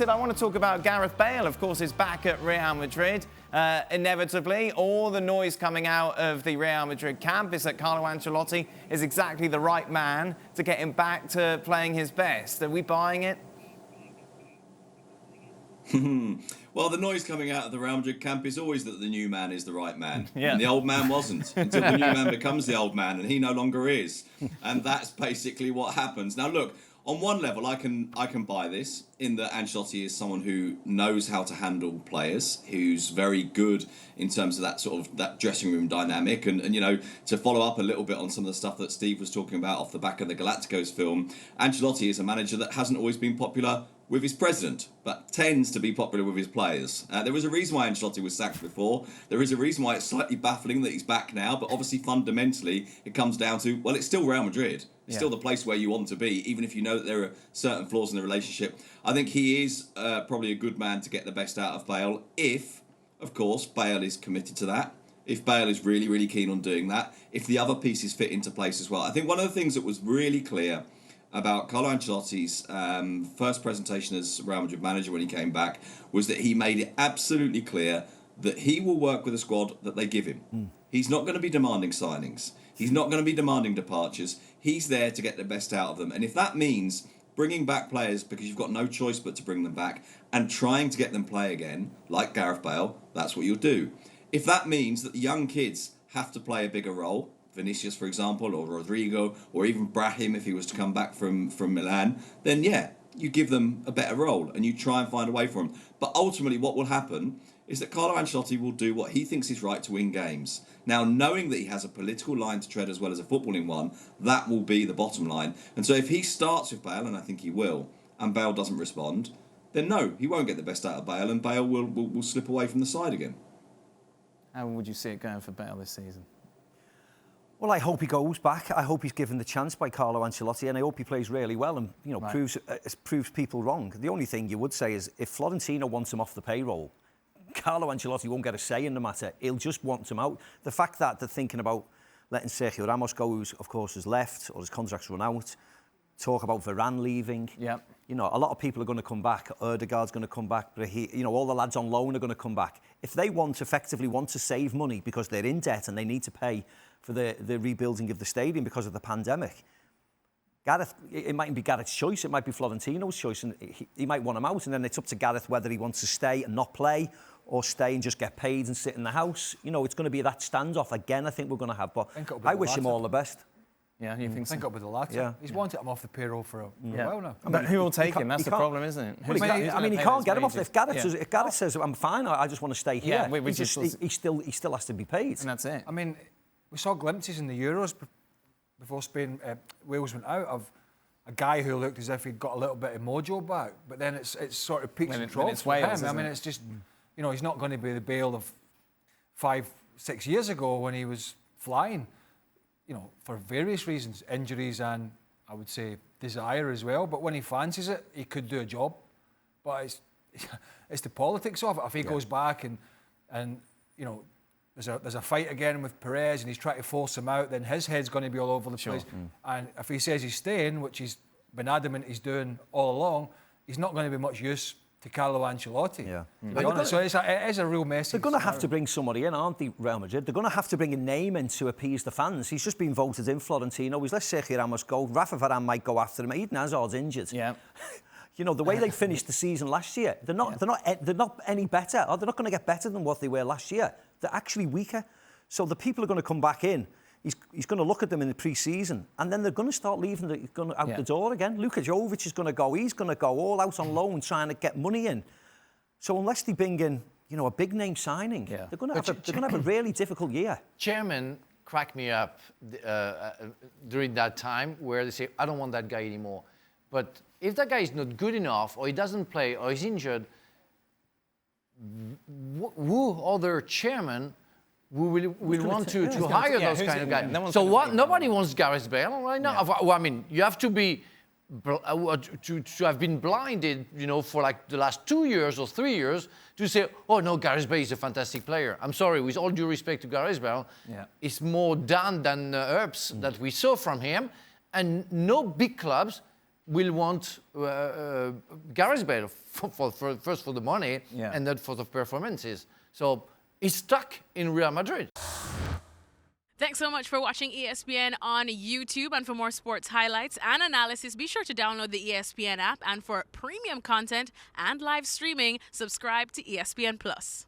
I want to talk about Gareth Bale. Of course, he's back at Real Madrid. Inevitably, all the noise coming out of the Real Madrid camp is that Carlo Ancelotti is exactly the right man to get him back to playing his best. Are we buying it? Well, the noise coming out of the Real Madrid camp is always that the new man is the right man. Yeah. And the old man wasn't until the new man becomes the old man, and he no longer is. And that's basically what happens. Now, look, on one level, I can buy this, in that Ancelotti is someone who knows how to handle players, who's very good in terms of that sort of that dressing room dynamic. And you know, to follow up a little bit on some of the stuff that Steve was talking about off the back of the Galacticos film, Ancelotti is a manager that hasn't always been popular with his president, but tends to be popular with his players. There was a reason why Ancelotti was sacked before. There is a reason why it's slightly baffling that he's back now, but obviously fundamentally it comes down to, well, it's still Real Madrid. It's still the place where you want to be, even if you know that there are certain flaws in the relationship. I think he is probably a good man to get the best out of Bale if, of course, Bale is committed to that. If Bale is really, really keen on doing that. If the other pieces fit into place as well. I think one of the things that was really clear about Carlo Ancelotti's first presentation as Real Madrid manager when he came back was that he made it absolutely clear that he will work with a squad that they give him. He's not going to be demanding signings. He's not going to be demanding departures. He's there to get the best out of them. And if that means bringing back players because you've got no choice but to bring them back and trying to get them play again, like Gareth Bale, that's what you'll do. If that means that the young kids have to play a bigger role, Vinicius, for example, or Rodrigo, or even Brahim if he was to come back from Milan, then yeah, you give them a better role and you try and find a way for them. But ultimately what will happen is that Carlo Ancelotti will do what he thinks is right to win games. Now, knowing that he has a political line to tread as well as a footballing one, that will be the bottom line. And so if he starts with Bale, and I think he will, and Bale doesn't respond, then no, he won't get the best out of Bale, and Bale will slip away from the side again. How would you see it going for Bale this season? Well, I hope he goes back. I hope he's given the chance by Carlo Ancelotti, and I hope he plays really well and proves people wrong. The only thing you would say is if Florentino wants him off the payroll, Carlo Ancelotti won't get a say in the matter. He'll just want him out. The fact that they're thinking about letting Sergio Ramos go, who of course has left or his contract's run out, talk about Varane leaving. Yeah. You know, a lot of people are going to come back. Odegaard's going to come back. All the lads on loan are going to come back. If they effectively want to save money because they're in debt and they need to pay for the rebuilding of the stadium because of the pandemic, it mightn't be Gareth's choice, it might be Florentino's choice, and he might want him out, and then it's up to Gareth whether he wants to stay and not play, or stay and just get paid and sit in the house. You know, it's going to be that standoff again, I think we're going to have, but I wish him all the best. Yeah, you think so? I think it'll be the latter. Yeah. He's wanted him off the payroll for a while now. But who will take him? That's the problem, isn't it? He can't get him off. If Gareth says, I'm fine, I just want to stay here, he still has to be paid. And that's it. I mean, we saw glimpses in the Euros before Wales went out of a guy who looked as if he'd got a little bit of mojo back, but then it's sort of peaks and troughs for him. I mean, it's just, you know, he's not going to be the Bale of 5-6 years ago when he was flying, you know, for various reasons, injuries and I would say desire as well. But when he fancies it, he could do a job. But it's the politics of it. If he goes back and you know, there's a fight again with Perez and he's trying to force him out, then his head's going to be all over the place. And if he says he's staying, which he's been adamant he's doing all along, he's not going to be much use to Carlo Ancelotti. Yeah. So it is a real message. They're going to have to bring somebody in, aren't they, Real Madrid? They're going to have to bring a name in to appease the fans. He's just been voted in, Florentino. He's let Sergio Ramos go. Rafa Varane might go after him. Eden Hazard's injured. Yeah. You know, the way they finished the season last year, they're not any better, or they're not going to get better than what they were last year. They're actually weaker. So the people are going to come back in. He's going to look at them in the pre-season, and then they're going to start leaving out the door again. Luka Jovic is going to go. He's going to go all out on loan, trying to get money in. So unless they bring in, you know, a big name signing, they're going to have a really difficult year. Chairman cracked me up during that time where they say, I don't want that guy anymore. But if that guy is not good enough, or he doesn't play, or he's injured, who other chairman will want to hire those kind of guys? So what? Nobody wants Gareth Bale right now. Yeah. Well, I mean, you have to be to have been blinded, you know, for like the last 2 years or 3 years to say, oh no, Gareth Bale is a fantastic player. I'm sorry, with all due respect to Gareth Bale, it's more done than herbs that we saw from him, and no big clubs will want Gareth Bale first for the money and not for the performances. So he's stuck in Real Madrid. Thanks so much for watching ESPN on YouTube. And for more sports highlights and analysis, be sure to download the ESPN app. And for premium content and live streaming, subscribe to ESPN Plus.